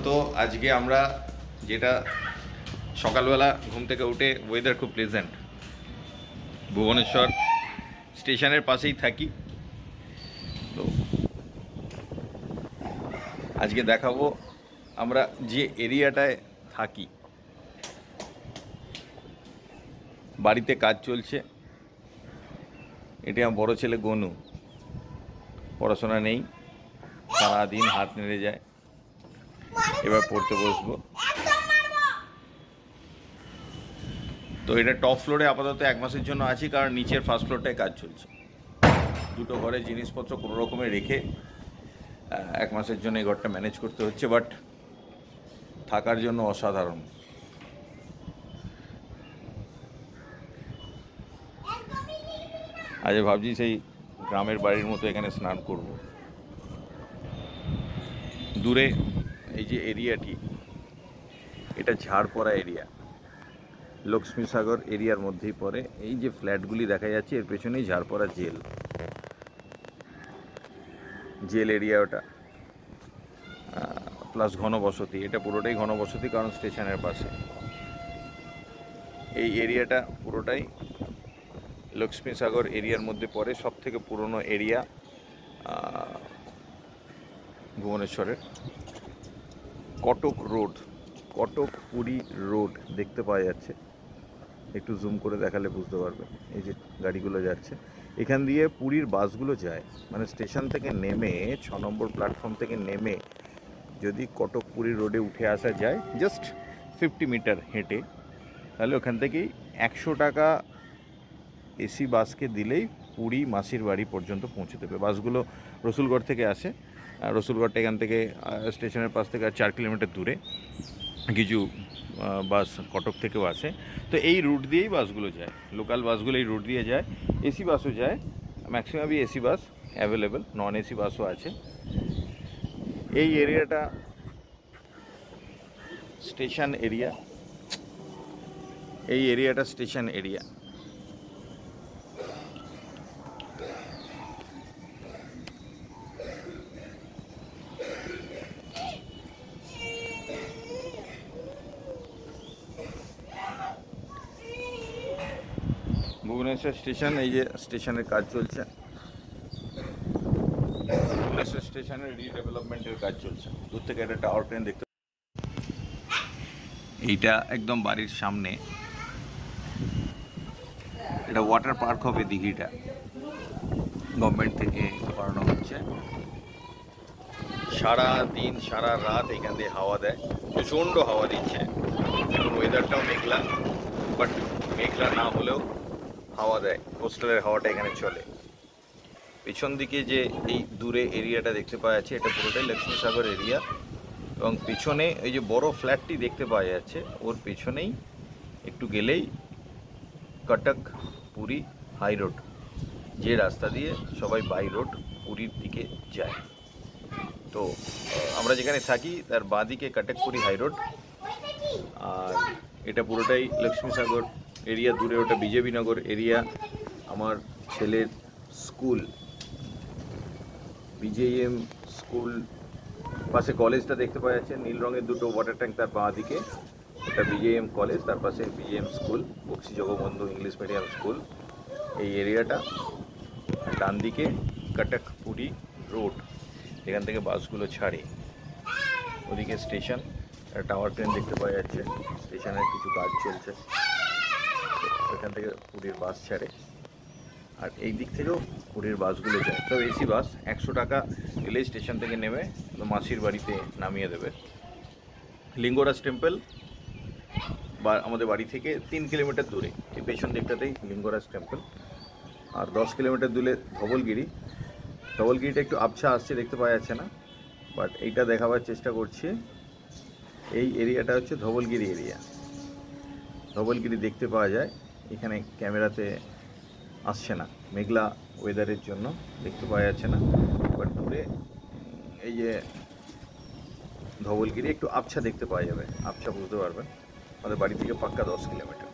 তো আজকে আমরা যেটা সকালবেলা ঘুম থেকে উঠে ওয়েদার খুব প্লেজেন্ট, ভুবনেশ্বর স্টেশনের পাশেই থাকি। তো আজকে দেখাবো আমরা যে এরিয়াটায় থাকি, বাড়িতে কাজ চলছে। এটি আমার বড় ছেলে গনু, পড়াশোনা নেই, সারাদিন হাত নেড়ে যায়। এবার পড়তে বসবো। তো এটা টপ ফ্লোরে আপাতত 1 মাসের জন্য আছি, কারণ নিচের ফার্স্ট ফ্লোরটায় কাজ চলছে। দুটো ঘরে জিনিসপত্র কোনো রকমে রেখে 1 মাসের জন্য এই ঘরটা ম্যানেজ করতে হচ্ছে, বাট থাকার জন্য অসাধারণ। আজ ভাবছি সেই গ্রামের বাড়ির মতো এখানে স্নান করব। দূরে এই যে এরিয়াটি, এটা ঝাড়পড়া এরিয়া, লক্ষ্মীসাগর এরিয়ার মধ্যেই পড়ে। এই যে ফ্ল্যাটগুলি দেখা যাচ্ছে, এর পেছনেই ঝাড়পড়া জেল এরিয়া ওটা, প্লাস ঘনবসতি। এটা পুরোটাই ঘনবসতি, কারণ স্টেশনের পাশে। এই এরিয়াটা পুরোটাই লক্ষ্মীসাগর এরিয়ার মধ্যে পড়ে। সব থেকে পুরনো এরিয়া ভুবনেশ্বরের। কটক রোড, কটক পুরী রোড দেখতে পাওয়া যাচ্ছে। একটু জুম করে দেখালে বুঝতে পারবে। এই যে গাড়িগুলো যাচ্ছে, এখান দিয়ে পুরীর বাসগুলো যায়। মানে স্টেশন থেকে নেমে 6 নম্বর প্ল্যাটফর্ম থেকে নেমে যদি কটক পুরী রোডে উঠে আসা যায় জাস্ট 50 মিটার হেঁটে, তাহলে ওখান থেকেই 100 টাকা এসি বাসকে দিলেই পুরী মাসির বাড়ি পর্যন্ত পৌঁছে দেবে। বাসগুলো রসুলগড় থেকে আসে। রসুলগড়টা এখান থেকে স্টেশনের পাশ থেকে 4 কিলোমিটার দূরে। কিছু বাস কটক থেকেও আসে। তো এই রুট দিয়েই বাসগুলো যায়, লোকাল বাসগুলো এই রুট দিয়ে যায়। এসি বাসও যায়, ম্যাক্সিমামই AC bus available, non AC বাসও আছে। এই এরিয়াটা স্টেশন এরিয়া, এই এরিয়াটা স্টেশন এরিয়া। ভুবনেশ্বর স্টেশন, এই যে স্টেশনের কাজ চলছে, ভুবনেশ্বর স্টেশনের রিডেভেলপমেন্টের কাজ চলছে। দূর থেকে একটা টাওয়ার ক্রেন দেখতে, এইটা একদম বাড়ির সামনে। এটা ওয়াটার পার্ক হবে দিঘিটা, গভর্নমেন্ট থেকে করানো হচ্ছে। সারা দিন সারা রাত এখান দিয়ে হাওয়া দেয়, প্রচণ্ড হাওয়া দিচ্ছে। এখন ওয়েদারটাও মেঘলা, বাট মেঘলা না হলেও হাওয়া দেয়। কোস্টালের হাওয়াটা এখানে চলে। পেছন দিকে যে এই দূরে এরিয়াটা দেখতে পাওয়া যাচ্ছে, এটা পুরোটাই লক্ষ্মীসাগর এরিয়া। এবং পেছনে এই যে বড় ফ্ল্যাটটি দেখতে পাওয়া যাচ্ছে, ওর পেছনেই একটু গেলেই কটক পুরী হাই রোড, যে রাস্তা দিয়ে সবাই বাই রোড পুরীর দিকে যায়। তো আমরা যেখানে থাকি তার বাঁদিকে কটক পুরী হাই রোড, আর এটা পুরোটাই লক্ষ্মীসাগর এরিয়া। দূরে ওটা বিজেপি নগর এরিয়া। আমার ছেলের স্কুল, বিজেএম স্কুল, পাশে কলেজটা দেখতে পাওয়া যাচ্ছে, নীল রঙের দুটো ওয়াটার ট্যাঙ্ক তার বাঁ দিকে। এটা বিজেএম কলেজ, তার পাশে BJM school, Bakshi Jagabandhu English medium school. এই এরিয়াটা ডান দিকে কটক পুরী রোড, এখান থেকে বাসগুলো ছাড়ে। ওদিকে স্টেশন, টাওয়ার ট্রেন দেখতে পাওয়া যাচ্ছে। স্টেশনের কিছু কাজ চলছে, এখান থেকে পুরীর বাস ছাড়ে। আর এই দিক থেকেও পুরীর বাসগুলো যায়, সব এসি বাস। 100 টাকা গেলেই স্টেশন থেকে নেমে মাসির বাড়িতে নামিয়ে দেবে। লিঙ্গরাজ টেম্পল বা আমাদের বাড়ি থেকে 3 কিলোমিটার দূরে, এই পেছন দিকটাতেই লিঙ্গরাজ টেম্পল। আর 10 কিলোমিটার দূরে ধবলগিরি। ধবলগিরিটা একটু আবছা আসছে, দেখতে পাওয়া যাচ্ছে না, বাট এইটা দেখাবার চেষ্টা করছি। এই এরিয়াটা হচ্ছে ধবলগিরি এরিয়া। ধবলগিরি দেখতে পাওয়া যায়, এখানে ক্যামেরাতে আসছে না, মেঘলা ওয়েদারের জন্য দেখতে পাওয়া যাচ্ছে না। বাট দূরে এই যে ধবলগিরি একটু আবছা দেখতে পাওয়া যাবে, আবছা বুঝতে পারবেন। আমাদের বাড়ি থেকে পাক্কা 10 কিলোমিটার।